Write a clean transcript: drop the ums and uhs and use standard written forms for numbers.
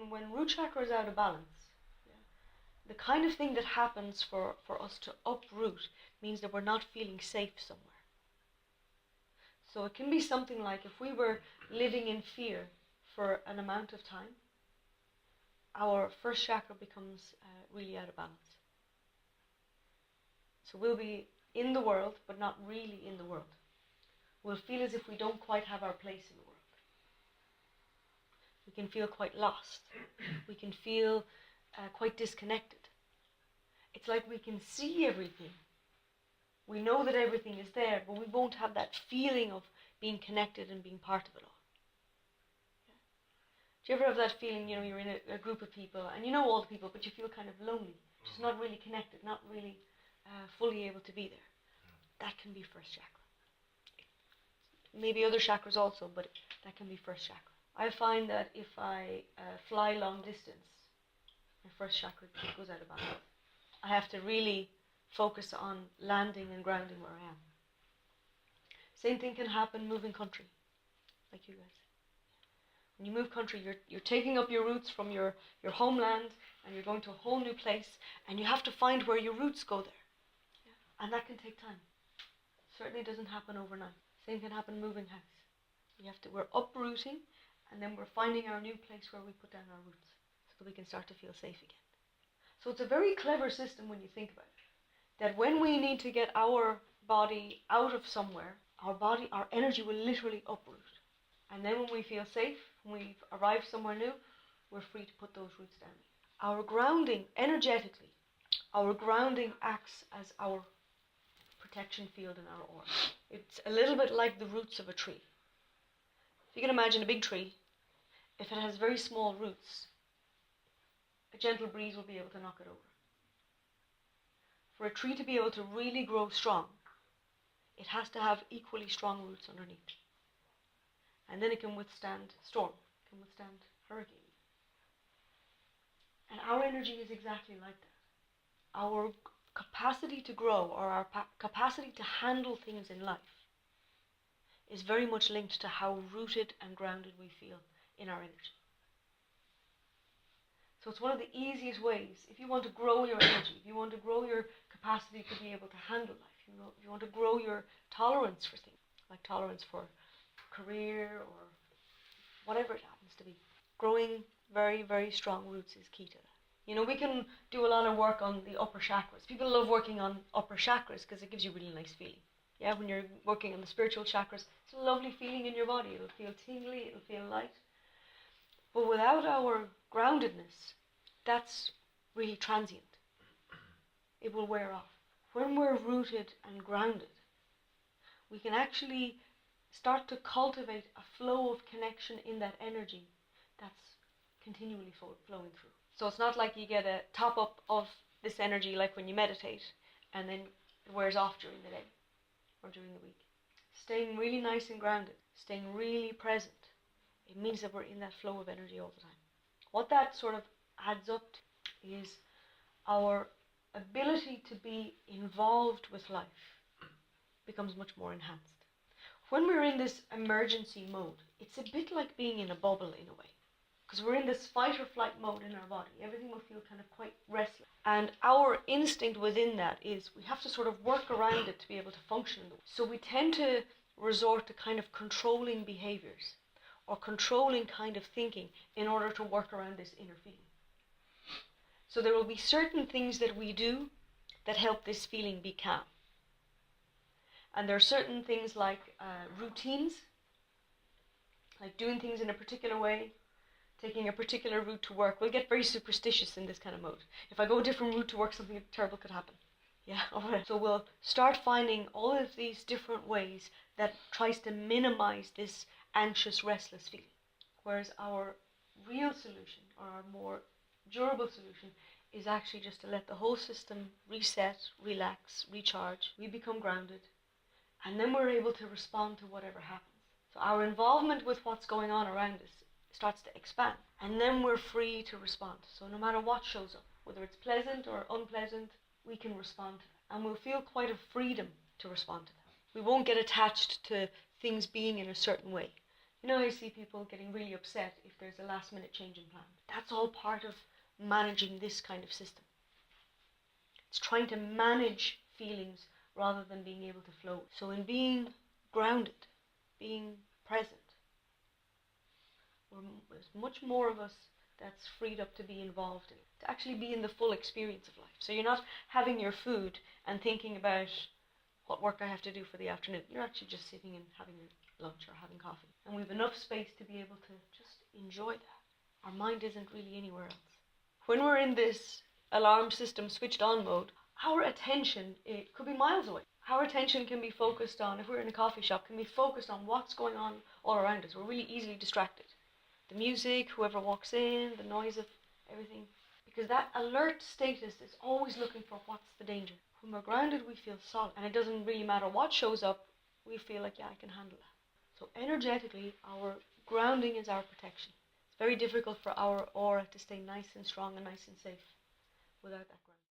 when root chakra is out of balance, the kind of thing that happens for us to uproot means that we're not feeling safe somewhere. So it can be something like if we were living in fear for an amount of time, our first chakra becomes really out of balance. So we'll be in the world, but not really in the world. We'll feel as if we don't quite have our place in the world. We can feel quite lost. We can feel quite disconnected. It's like we can see everything. We know that everything is there, but we won't have that feeling of being connected and being part of it all. Yeah. Do you ever have that feeling, you're in a group of people, and you know all the people, but you feel kind of lonely, just not really connected, not really fully able to be there? That can be first chakra. Maybe other chakras also, but that can be first chakra. I find that if I fly long distance, my first chakra goes out of balance. I have to really focus on landing and grounding where I am. Same thing can happen moving country, like you guys. When you move country, you're taking up your roots from your homeland, and you're going to a whole new place, and you have to find where your roots go there. Yeah. And that can take time. Certainly doesn't happen overnight. Same can happen moving house. We're uprooting, and then we're finding our new place where we put down our roots, so that we can start to feel safe again. So it's a very clever system when you think about it. That when we need to get our body out of somewhere, our energy will literally uproot. And then when we feel safe, when we've arrived somewhere new, we're free to put those roots down. Our grounding, energetically, our grounding acts as our protection field in our aura. It's a little bit like the roots of a tree. If you can imagine a big tree, if it has very small roots, a gentle breeze will be able to knock it over. For a tree to be able to really grow strong, it has to have equally strong roots underneath. And then it can withstand storm, it can withstand hurricane. And our energy is exactly like that. Our capacity to grow, or our capacity to handle things in life, is very much linked to how rooted and grounded we feel in our energy. So it's one of the easiest ways, if you want to grow your energy, if you want to grow your capacity to be able to handle life, if you want to grow your tolerance for things, like tolerance for career or whatever it happens to be, growing very, very strong roots is key to that. We can do a lot of work on the upper chakras. People love working on upper chakras because it gives you a really nice feeling. Yeah, when you're working on the spiritual chakras, it's a lovely feeling in your body. It'll feel tingly, it'll feel light. But without our groundedness, that's really transient. It will wear off. When we're rooted and grounded, we can actually start to cultivate a flow of connection in that energy that's continually flowing through. So it's not like you get a top up of this energy like when you meditate and then it wears off during the day or during the week. Staying really nice and grounded, staying really present, it means that we're in that flow of energy all the time. What that sort of adds up to is our ability to be involved with life becomes much more enhanced. When we're in this emergency mode, it's a bit like being in a bubble in a way. Because we're in this fight or flight mode in our body. Everything will feel kind of quite restless. And our instinct within that is we have to sort of work around it to be able to function. So we tend to resort to kind of controlling behaviors or controlling kind of thinking in order to work around this inner feeling. So there will be certain things that we do that help this feeling be calm. And there are certain things like routines, like doing things in a particular way, taking a particular route to work. We'll get very superstitious in this kind of mode. If I go a different route to work, something terrible could happen. Yeah, alright. So we'll start finding all of these different ways that tries to minimize this anxious, restless feeling. Whereas our real solution, or our more durable solution, is actually just to let the whole system reset, relax, recharge. We become grounded, and then we're able to respond to whatever happens. So our involvement with what's going on around us starts to expand, and then we're free to respond. So no matter what shows up, whether it's pleasant or unpleasant, we can respond to that, and we'll feel quite a freedom to respond to that. We won't get attached to things being in a certain way. You know, I see people getting really upset if there's a last minute change in plan. That's all part of managing this kind of system. It's trying to manage feelings rather than being able to flow. So in being grounded, being present, there's much more of us that's freed up to be involved in, to actually be in the full experience of life. So you're not having your food and thinking about what work I have to do for the afternoon. You're actually just sitting and having your lunch or having coffee. And we have enough space to be able to just enjoy that. Our mind isn't really anywhere else. When we're in this alarm system switched on mode, our attention, it could be miles away. Our attention can be focused on, if we're in a coffee shop, can be focused on what's going on all around us. We're really easily distracted. The music, whoever walks in, the noise of everything. Because that alert status is always looking for what's the danger. When we're grounded, we feel solid. And it doesn't really matter what shows up, we feel like, yeah, I can handle that. So energetically, our grounding is our protection. It's very difficult for our aura to stay nice and strong and nice and safe without that grounding.